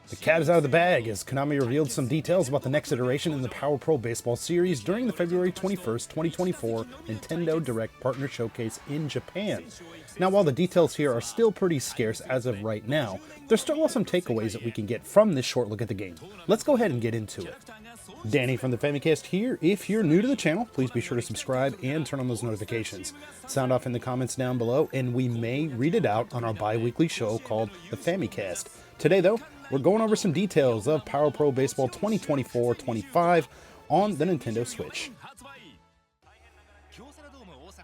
The cat is out of the bag as Konami revealed some details about the next iteration in the Power Pro Baseball series during the February 21st, 2024 Nintendo Direct Partner Showcase in Japan. Now, while the details here are still pretty scarce as of right now, there still are some takeaways that we can get from this short look at the game. Let's go ahead and get into it. Danny from the Famicast here. If you're new to the channel, please be sure to subscribe and turn on those notifications. Sound off in the comments down below, and we may read it out on our bi-weekly show called the Famicast. Today, though, we're going over some details of Power Pro Baseball 2024-25 on the Nintendo Switch.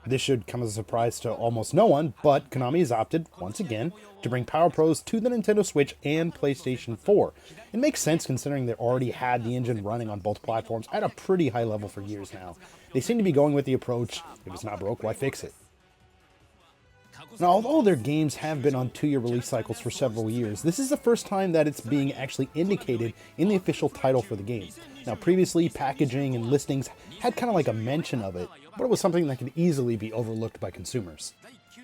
This should come as a surprise to almost no one, but Konami has opted, once again, to bring Power Pros to the Nintendo Switch and PlayStation 4. It makes sense considering they already had the engine running on both platforms at a pretty high level for years now. They seem to be going with the approach, if it's not broke, why fix it? Now, although their games have been on 2-year release cycles for several years, this is the first time that it's being actually indicated in the official title for the game. Now, previously, packaging and listings had kind of like a mention of it, but it was something that could easily be overlooked by consumers.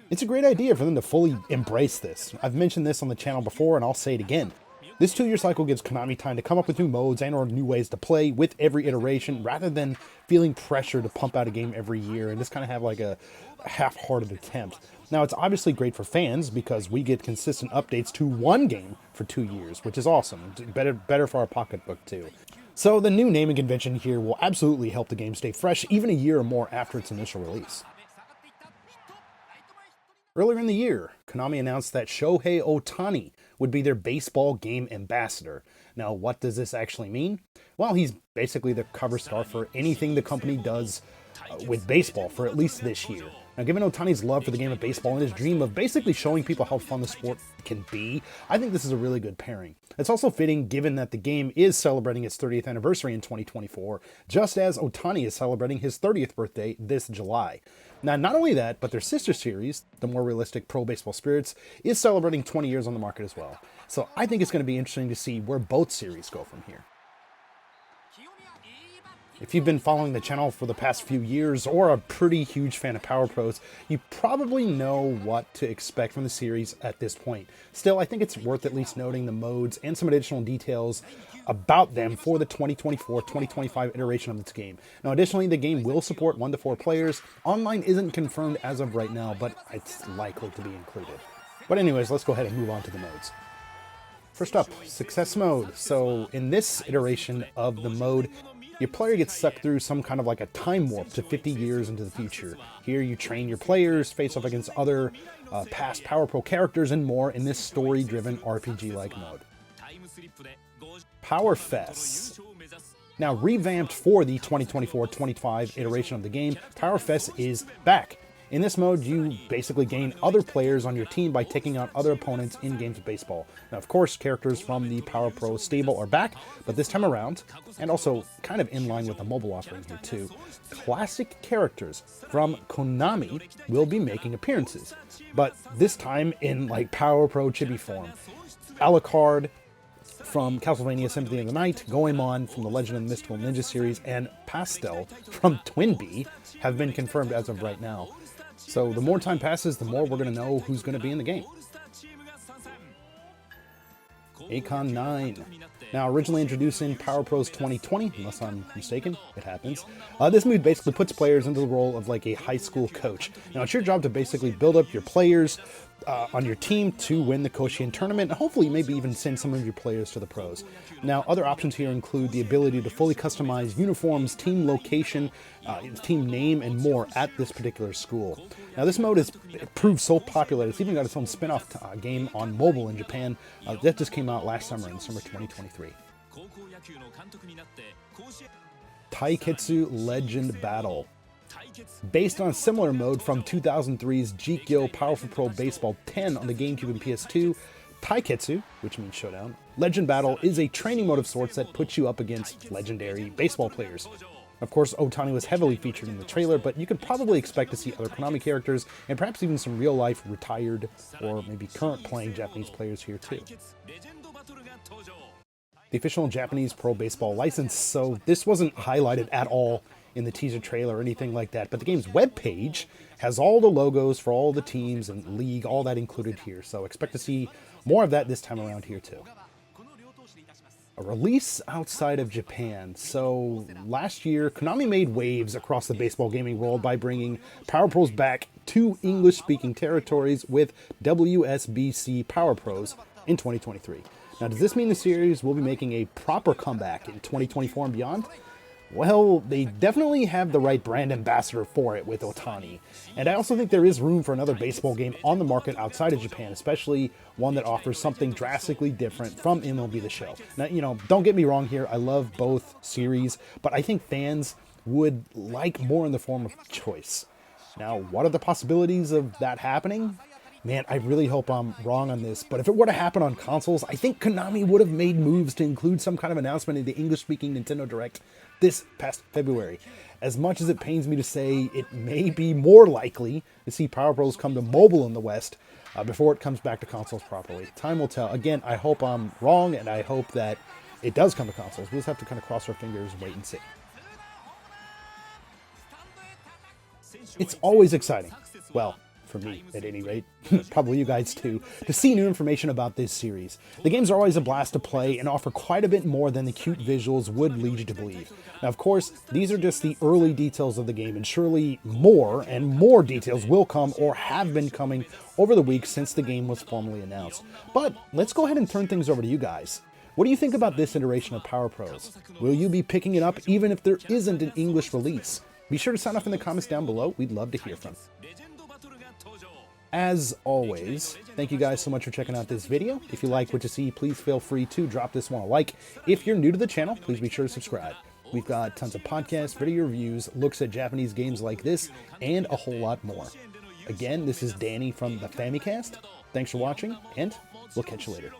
It's a great idea for them to fully embrace this. I've mentioned this on the channel before, and I'll say it again. This 2-year cycle gives Konami time to come up with new modes and or new ways to play with every iteration, rather than feeling pressure to pump out a game every year and just kind of have like a half-hearted attempt. Now, it's obviously great for fans because we get consistent updates to one game for 2 years, which is awesome. Better for our pocketbook, too. So the new naming convention here will absolutely help the game stay fresh even a year or more after its initial release. Earlier in the year, Konami announced that Shohei Ohtani would be their baseball game ambassador. Now, what does this actually mean? Well, he's basically the cover star for anything the company does with baseball for at least this year. Now, given Ohtani's love for the game of baseball and his dream of basically showing people how fun the sport can be, I think this is a really good pairing. It's also fitting given that the game is celebrating its 30th anniversary in 2024, just as Ohtani is celebrating his 30th birthday this July. Now, not only that, but their sister series, the more realistic Pro Baseball Spirits, is celebrating 20 years on the market as well. So I think it's going to be interesting to see where both series go from here. If you've been following the channel for the past few years or a pretty huge fan of Power Pros, you probably know what to expect from the series at this point. Still, I think it's worth at least noting the modes and some additional details about them for the 2024-2025 iteration of this game. Now, additionally, the game will support 1 to 4 players. Online isn't confirmed as of right now, but it's likely to be included. But anyways, let's go ahead and move on to the modes. First up, Success Mode. So in this iteration of the mode, your player gets sucked through some kind of like a time warp to 50 years into the future. Here you train your players, face off against other past Power Pro characters and more in this story-driven RPG-like mode. Power Fest. Now, revamped for the 2024-25 iteration of the game, Power Fest is back. In this mode, you basically gain other players on your team by taking out other opponents in games of baseball. Now, of course, characters from the Power Pro stable are back, but this time around, and also kind of in line with the mobile offering here too, classic characters from Konami will be making appearances, but this time in like Power Pro chibi form. Alucard from Castlevania Symphony of the Night, Goemon from the Legend of the Mystical Ninja series, and Pastel from Twinbee have been confirmed as of right now. So the more time passes, the more we're going to know who's going to be in the game. Akon 9. Now, originally introduced in Power Pros 2020, unless I'm mistaken, it happens. This move basically puts players into the role of like a high school coach. Now, it's your job to basically build up your players on your team to win the Koshien tournament, and hopefully maybe even send some of your players to the pros. Now, other options here include the ability to fully customize uniforms, team location, team name, and more at this particular school. Now, this mode has proved so popular, it's even got its own spin-off game on mobile in Japan. That just came out last summer, in summer 2023. Taiketsu Legend Battle. Based on a similar mode from 2003's Jikyo Powerful Pro Baseball 10 on the GameCube and PS2, Taiketsu, which means showdown, Legend Battle is a training mode of sorts that puts you up against legendary baseball players. Of course, Ohtani was heavily featured in the trailer, but you could probably expect to see other Konami characters, and perhaps even some real-life retired, or maybe current playing Japanese players here too. The official Japanese Pro Baseball license, so this wasn't highlighted at all in the teaser trailer or anything like that, but the game's webpage has all the logos for all the teams and league, all that included here, so expect to see more of that this time around here too. A release outside of Japan. So last year, Konami made waves across the baseball gaming world by bringing Power Pros back to English-speaking territories with WSBC Power Pros in 2023. Now, does this mean the series will be making a proper comeback in 2024 and beyond? Well, they definitely have the right brand ambassador for it with Otani. And I also think there is room for another baseball game on the market outside of Japan, especially one that offers something drastically different from MLB The Show. Now, don't get me wrong here, I love both series, but I think fans would like more in the form of choice. Now, what are the possibilities of that happening? Man, I really hope I'm wrong on this, but if it were to happen on consoles, I think Konami would have made moves to include some kind of announcement in the English-speaking Nintendo Direct this past February. As much as it pains me to say, it may be more likely to see Power Pros come to mobile in the West before it comes back to consoles properly. Time will tell. Again, I hope I'm wrong, and I hope that it does come to consoles. We'll just have to kind of cross our fingers and wait and see. It's always exciting. Well, for me, at any rate, probably you guys too, to see new information about this series. The games are always a blast to play and offer quite a bit more than the cute visuals would lead you to believe. Now, of course, these are just the early details of the game, and surely more and more details will come or have been coming over the weeks since the game was formally announced. But let's go ahead and turn things over to you guys. What do you think about this iteration of Power Pros? Will you be picking it up even if there isn't an English release? Be sure to sign off in the comments down below. We'd love to hear from you. As always, thank you guys so much for checking out this video. If you like what you see, please feel free to drop this one a like. If you're new to the channel, please be sure to subscribe. We've got tons of podcasts, video reviews, looks at Japanese games like this, and a whole lot more. Again, this is Danny from the Famicast. Thanks for watching, and we'll catch you later.